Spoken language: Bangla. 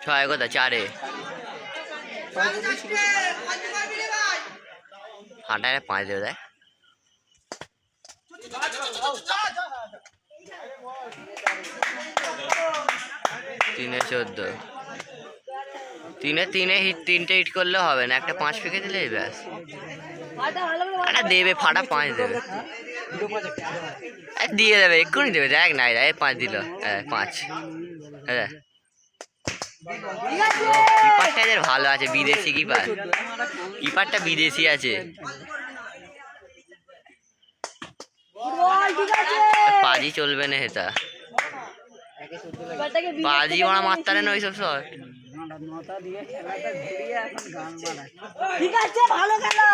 ছয় কথা চারে হাঁটায় 5 দেবে দেয়। তিনে 14 তিনে হিট 3টে হিট করলে হবে না, একটা 5 ফেঁকে দিলেই ব্যাস। আরে দেবে ফাটা 5 দেবে, দিয়ে দেবে এক্ষুনি দেবে। দেখ নাই দেখ 5 দিল, 5। হ্যাঁ কিপারটা এদের ভালো আছে, বিদেশি কিপার, কিপারটা বিদেশি আছে। পাজি চলবে না হেতা, পাজি মারা মারতারে না ওইসব শট। ঠিক আছে ভালো খেলা।